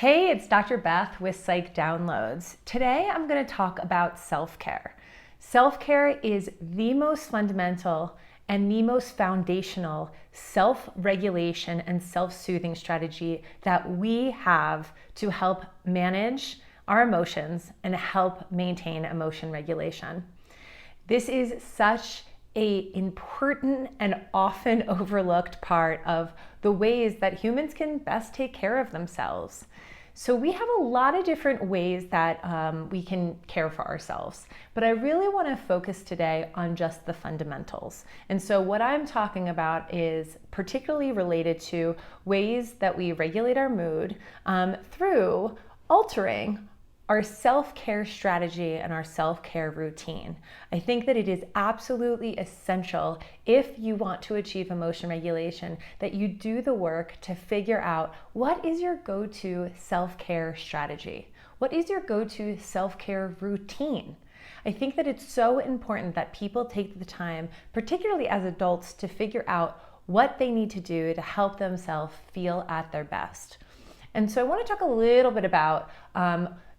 Hey, it's Dr. Beth with Psych Downloads. Today I'm going to talk about self-care. Self-care is the most fundamental and the most foundational self-regulation and self-soothing strategy that we have to help manage our emotions and help maintain emotion regulation. This is such an important and often overlooked part of the ways that humans can best take care of themselves. So we have a lot of different ways that we can care for ourselves, but I really want to focus today on just the fundamentals. And so what I'm talking about is particularly related to ways that we regulate our mood through altering our self-care strategy and our self-care routine. I think that it is absolutely essential if you want to achieve emotion regulation that you do the work to figure out what is your go-to self-care strategy? What is your go-to self-care routine? I think that it's so important that people take the time, particularly as adults, to figure out what they need to do to help themselves feel at their best. And so I want to talk a little bit about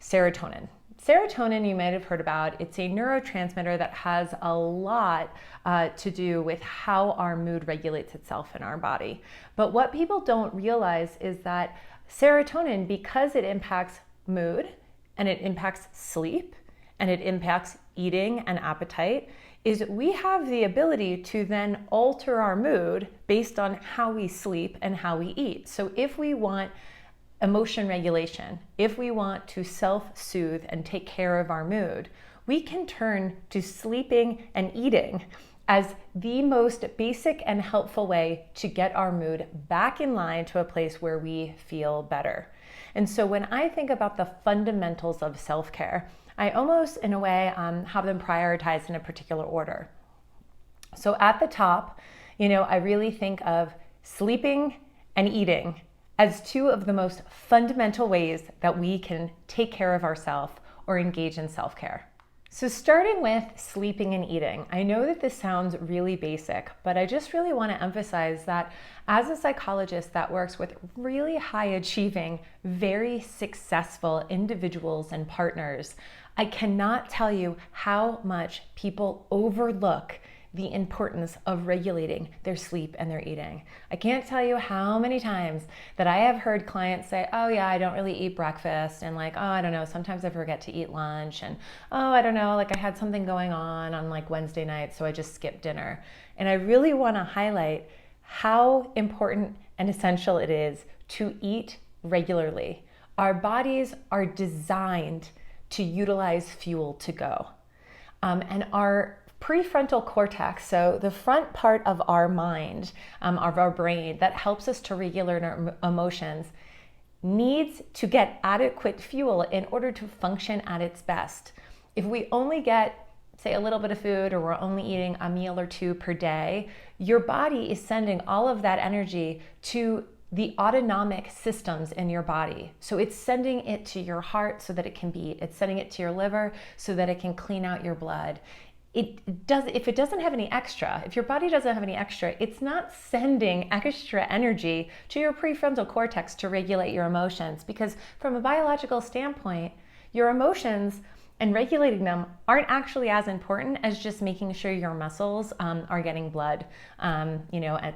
serotonin. Serotonin, you might have heard about. It's a neurotransmitter that has a lot to do with how our mood regulates itself in our body. But what people don't realize is that serotonin, because it impacts mood and it impacts sleep and it impacts eating and appetite, is we have the ability to then alter our mood based on how we sleep and how we eat. So if we want emotion regulation, if we want to self-soothe and take care of our mood, we can turn to sleeping and eating as the most basic and helpful way to get our mood back in line to a place where we feel better. And so when I think about the fundamentals of self-care, I almost, in a way, have them prioritized in a particular order. So at the top, I really think of sleeping and eating as two of the most fundamental ways that we can take care of ourselves or engage in self-care. So starting with sleeping and eating, I know that this sounds really basic, but I just really want to emphasize that as a psychologist that works with really high achieving, very successful individuals and partners, I cannot tell you how much people overlook the importance of regulating their sleep and their eating. I can't tell you how many times that I have heard clients say, oh yeah, I don't really eat breakfast, and like, oh, I don't know, sometimes I forget to eat lunch, and oh, I don't know, like I had something going on like Wednesday night, so I just skipped dinner. And I really want to highlight how important and essential it is to eat regularly. Our bodies are designed to utilize fuel to go. And our prefrontal cortex, so the front part of our mind, of our brain that helps us to regulate our emotions, needs to get adequate fuel in order to function at its best. If we only get, say, a little bit of food, or we're only eating a meal or two per day, your body is sending all of that energy to the autonomic systems in your body. So it's sending it to your heart so that it can beat. It's sending it to your liver so that it can clean out your blood. If it doesn't have any extra, if your body doesn't have any extra, it's not sending extra energy to your prefrontal cortex to regulate your emotions, because from a biological standpoint, your emotions and regulating them aren't actually as important as just making sure your muscles are getting blood,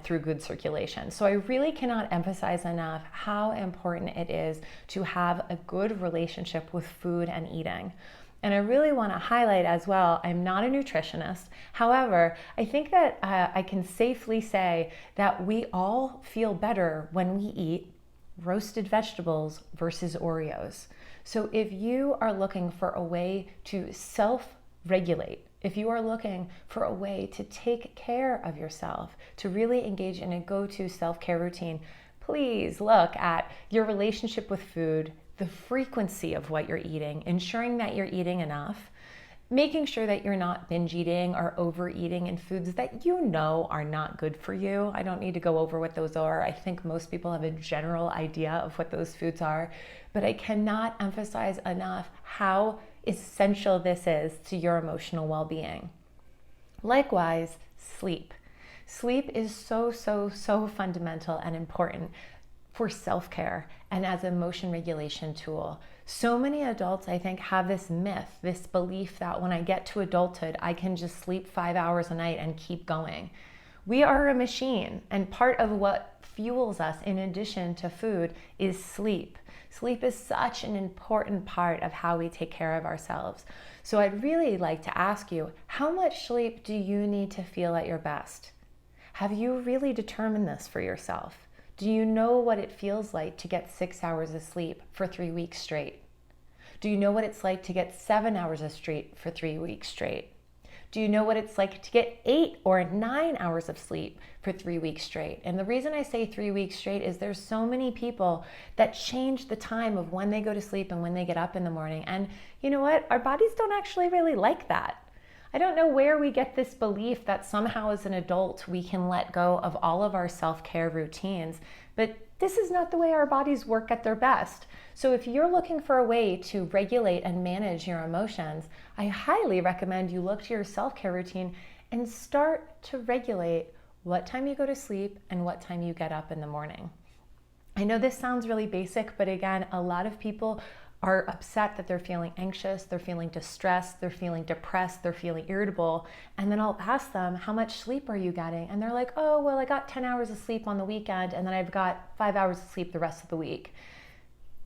through good circulation. So I really cannot emphasize enough how important it is to have a good relationship with food and eating. And I really want to highlight as well, I'm not a nutritionist. However, I think that I can safely say that we all feel better when we eat roasted vegetables versus Oreos. So if you are looking for a way to self-regulate, if you are looking for a way to take care of yourself, to really engage in a go-to self-care routine, please look at your relationship with food, the frequency of what you're eating, ensuring that you're eating enough, making sure that you're not binge eating or overeating in foods that you know are not good for you. I don't need to go over what those are. I think most people have a general idea of what those foods are, but I cannot emphasize enough how essential this is to your emotional well-being. Likewise, sleep. Sleep is so fundamental and important. for self-care and as an emotion regulation tool. So many adults, I think, have this myth, this belief that when I get to adulthood, I can just sleep 5 hours a night and keep going. We are a machine, and part of what fuels us, in addition to food, is sleep. Sleep is such an important part of how we take care of ourselves. So I'd really like to ask you, how much sleep do you need to feel at your best? Have you really determined this for yourself? Do you know what it feels like to get 6 hours of sleep for 3 weeks straight? Do you know what it's like to get 7 hours of sleep for 3 weeks straight? Do you know what it's like to get 8 or 9 hours of sleep for 3 weeks straight? And the reason I say 3 weeks straight is there's so many people that change the time of when they go to sleep and when they get up in the morning. And you know what? Our bodies don't actually really like that. I don't know where we get this belief that somehow as an adult we can let go of all of our self-care routines, but this is not the way our bodies work at their best. So if you're looking for a way to regulate and manage your emotions, I highly recommend you look to your self-care routine and start to regulate what time you go to sleep and what time you get up in the morning. I know this sounds really basic, but again, a lot of people are upset that they're feeling anxious, they're feeling distressed, they're feeling depressed, they're feeling irritable. And then I'll ask them, how much sleep are you getting? And they're like, oh, well, I got 10 hours of sleep on the weekend and then I've got 5 hours of sleep the rest of the week.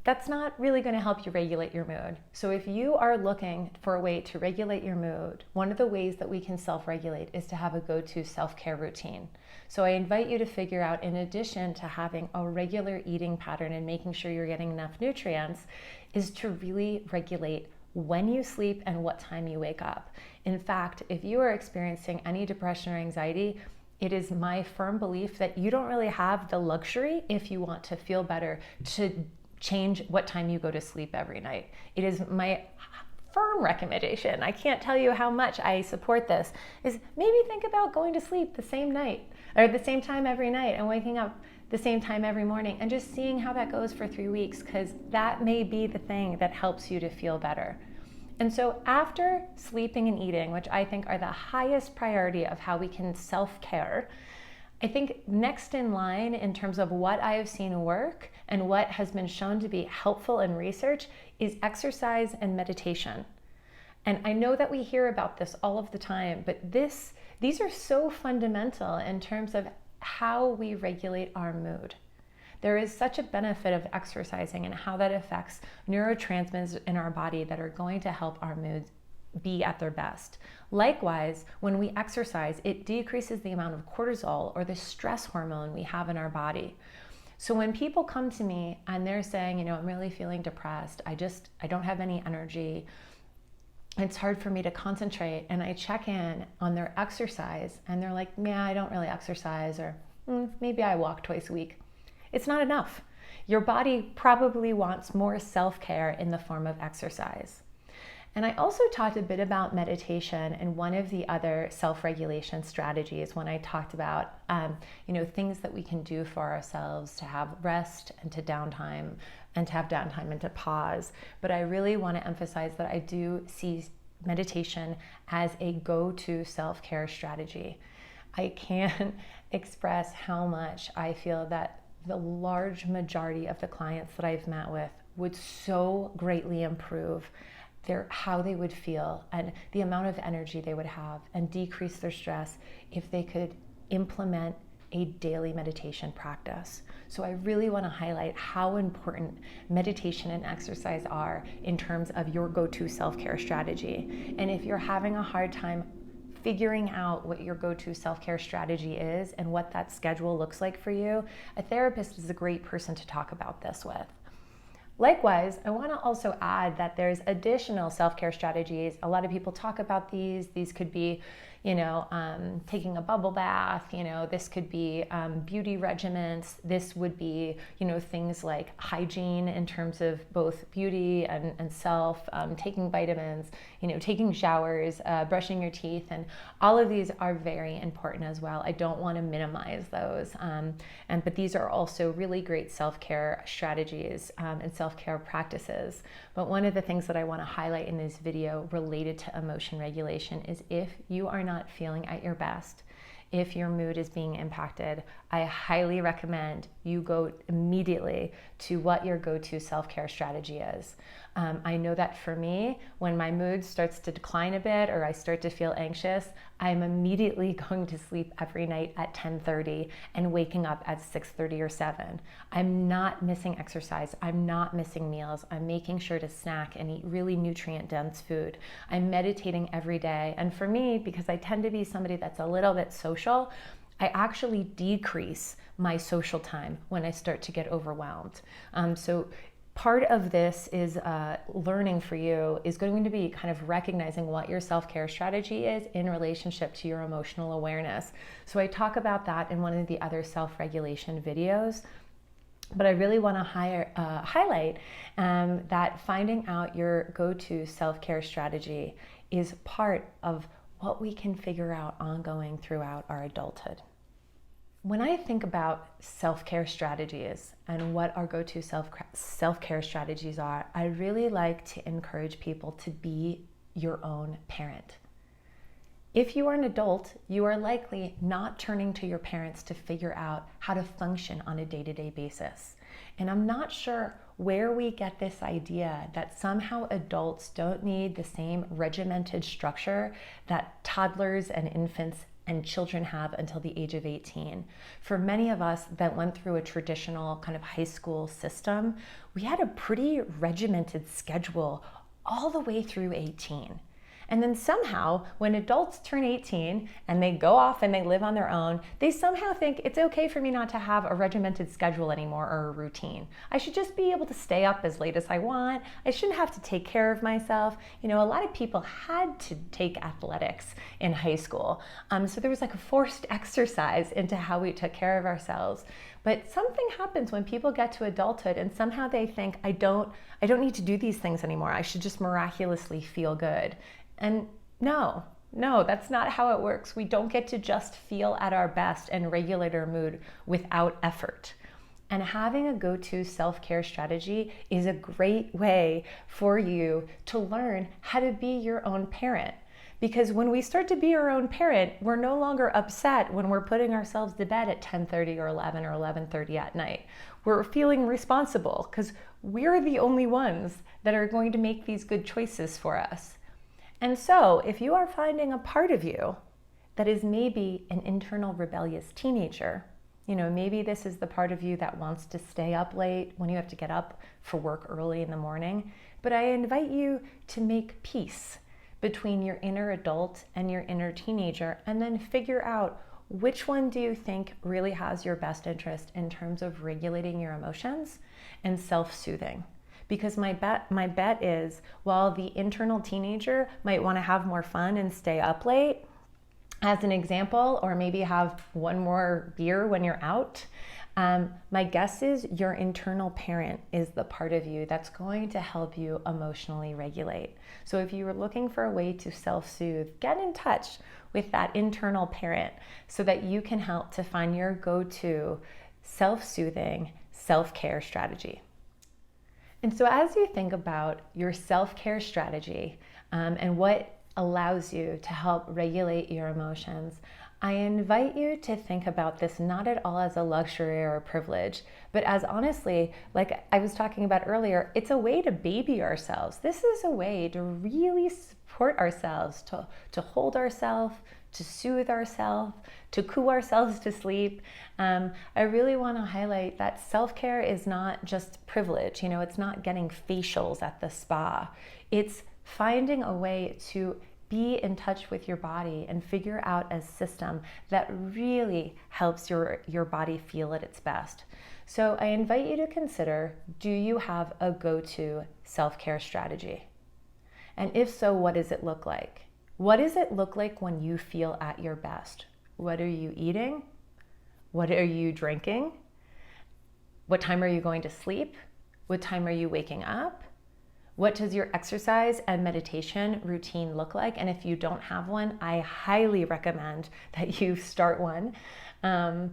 That's not really going to help you regulate your mood. So if you are looking for a way to regulate your mood, one of the ways that we can self-regulate is to have a go-to self-care routine. So I invite you to figure out, in addition to having a regular eating pattern and making sure you're getting enough nutrients, is to really regulate when you sleep and what time you wake up. In fact, if you are experiencing any depression or anxiety, it is my firm belief that you don't really have the luxury, if you want to feel better, to change what time you go to sleep every night. It is my firm recommendation. I can't tell you how much I support this, is maybe think about going to sleep the same night or the same time every night and waking up the same time every morning and just seeing how that goes for 3 weeks, because that may be the thing that helps you to feel better. And so after sleeping and eating, which I think are the highest priority of how we can self-care, I think next in line in terms of what I have seen work and what has been shown to be helpful in research is exercise and meditation. And I know that we hear about this all of the time, but these are so fundamental in terms of how we regulate our mood. There is such a benefit of exercising and how that affects neurotransmitters in our body that are going to help our moods be at their best. Likewise, when we exercise, it decreases the amount of cortisol, or the stress hormone we have in our body. So when people come to me and they're saying, I'm really feeling depressed, I don't have any energy, it's hard for me to concentrate, and I check in on their exercise and they're like, yeah, I don't really exercise, or maybe I walk twice a week. It's not enough. Your body probably wants more self-care in the form of exercise. And I also talked a bit about meditation and one of the other self-regulation strategies when I talked about things that we can do for ourselves to have rest and to downtime, and to have downtime and to pause. But I really want to emphasize that I do see meditation as a go-to self-care strategy. I can't express how much I feel that the large majority of the clients that I've met with would so greatly improve how they would feel and the amount of energy they would have, and decrease their stress if they could implement a daily meditation practice. So I really want to highlight how important meditation and exercise are in terms of your go-to self-care strategy. And if you're having a hard time figuring out what your go-to self-care strategy is and what that schedule looks like for you, a therapist is a great person to talk about this with. Likewise, I want to also add that there's additional self-care strategies. A lot of people talk about these. These could be, taking a bubble bath. This could be beauty regimens. This would be, things like hygiene in terms of both beauty and self, taking vitamins, taking showers, brushing your teeth. And all of these are very important as well. I don't want to minimize those. But these are also really great self-care strategies and self-care practices. But one of the things that I want to highlight in this video related to emotion regulation is if you are not feeling at your best, if your mood is being impacted, I highly recommend you go immediately to what your go-to self-care strategy is. I know that for me, when my mood starts to decline a bit or I start to feel anxious, I'm immediately going to sleep every night at 10:30 and waking up at 6:30 or 7. I'm not missing exercise. I'm not missing meals. I'm making sure to snack and eat really nutrient-dense food. I'm meditating every day. And for me, because I tend to be somebody that's a little bit social, I actually decrease my social time when I start to get overwhelmed. So part of this is learning for you is going to be kind of recognizing what your self-care strategy is in relationship to your emotional awareness. So I talk about that in one of the other self-regulation videos. But I really want to highlight that finding out your go-to self-care strategy is part of what we can figure out ongoing throughout our adulthood. When I think about self-care strategies and what our go-to self-care strategies are, I really like to encourage people to be your own parent. If you are an adult, you are likely not turning to your parents to figure out how to function on a day-to-day basis. And I'm not sure where we get this idea that somehow adults don't need the same regimented structure that toddlers and infants and children have until the age of 18. For many of us that went through a traditional kind of high school system, we had a pretty regimented schedule all the way through 18. And then somehow, when adults turn 18 and they go off and they live on their own, they somehow think it's okay for me not to have a regimented schedule anymore or a routine. I should just be able to stay up as late as I want. I shouldn't have to take care of myself. You know, a lot of people had to take athletics in high school. So there was like a forced exercise into how we took care of ourselves. But something happens when people get to adulthood and somehow they think, I don't need to do these things anymore. I should just miraculously feel good. And no, that's not how it works. We don't get to just feel at our best and regulate our mood without effort. And having a go-to self-care strategy is a great way for you to learn how to be your own parent. Because when we start to be our own parent, we're no longer upset when we're putting ourselves to bed at 10:30 or 11 or 11:30 at night. We're feeling responsible because we're the only ones that are going to make these good choices for us. And so if you are finding a part of you that is maybe an internal rebellious teenager, you know, maybe this is the part of you that wants to stay up late when you have to get up for work early in the morning, but I invite you to make peace between your inner adult and your inner teenager and then figure out which one do you think really has your best interest in terms of regulating your emotions and self-soothing. Because my bet is, while the internal teenager might want to have more fun and stay up late, as an example, or maybe have one more beer when you're out, my guess is your internal parent is the part of you that's going to help you emotionally regulate. So if you were looking for a way to self-soothe, get in touch with that internal parent so that you can help to find your go-to self-soothing self-care strategy. And so as you think about your self-care strategy and what allows you to help regulate your emotions, I invite you to think about this not at all as a luxury or a privilege, but as honestly, like I was talking about earlier, it's a way to baby ourselves. This is a way to really support ourselves, to hold ourselves, to soothe ourselves, to coo ourselves to sleep. I really want to highlight that self-care is not just privilege. You know, it's not getting facials at the spa. It's finding a way to be in touch with your body and figure out a system that really helps your body feel at its best. So I invite you to consider, do you have a go-to self-care strategy? And if so, what does it look like? What does it look like when you feel at your best? What are you eating? What are you drinking? What time are you going to sleep? What time are you waking up? What does your exercise and meditation routine look like? And if you don't have one, I highly recommend that you start one. And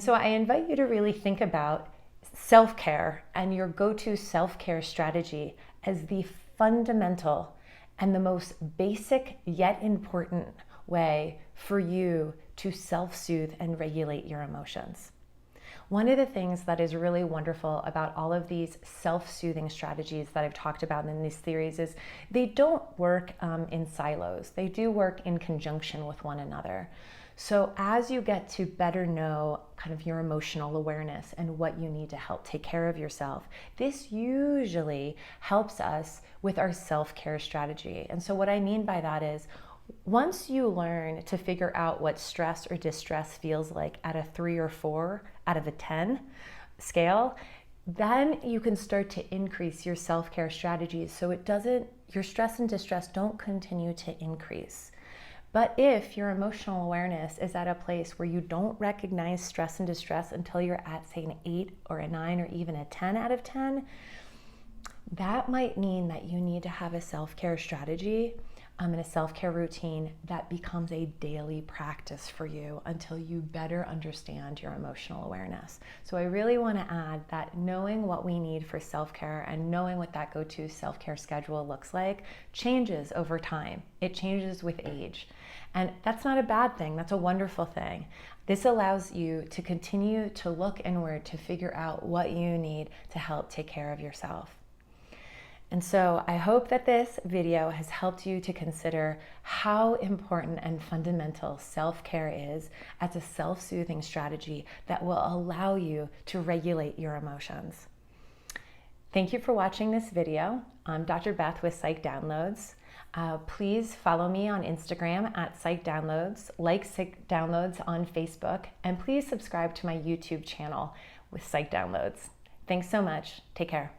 so I invite you to really think about self-care and your go-to self-care strategy as the fundamental and the most basic yet important way for you to self-soothe and regulate your emotions. One of the things that is really wonderful about all of these self-soothing strategies that I've talked about in these theories is they don't work in silos. They do work in conjunction with one another. So as you get to better know kind of your emotional awareness and what you need to help take care of yourself, this usually helps us with our self-care strategy. And so what I mean by that is, once you learn to figure out what stress or distress feels like at a 3 or 4 out of a 10 scale, then you can start to increase your self-care strategies so your stress and distress don't continue to increase. But if your emotional awareness is at a place where you don't recognize stress and distress until you're at, say, an 8 or a 9 or even a 10 out of 10, that might mean that you need to have a self-care strategy and a self-care routine that becomes a daily practice for you until you better understand your emotional awareness. So I really want to add that knowing what we need for self-care and knowing what that go-to self-care schedule looks like changes over time. It changes with age. And that's not a bad thing. That's a wonderful thing. This allows you to continue to look inward to figure out what you need to help take care of yourself. And so I hope that this video has helped you to consider how important and fundamental self-care is as a self-soothing strategy that will allow you to regulate your emotions. Thank you for watching this video. I'm Dr. Beth with Psych Downloads. Please follow me on Instagram at Psych Downloads, like Psych Downloads on Facebook, and please subscribe to my YouTube channel with Psych Downloads. Thanks so much. Take care.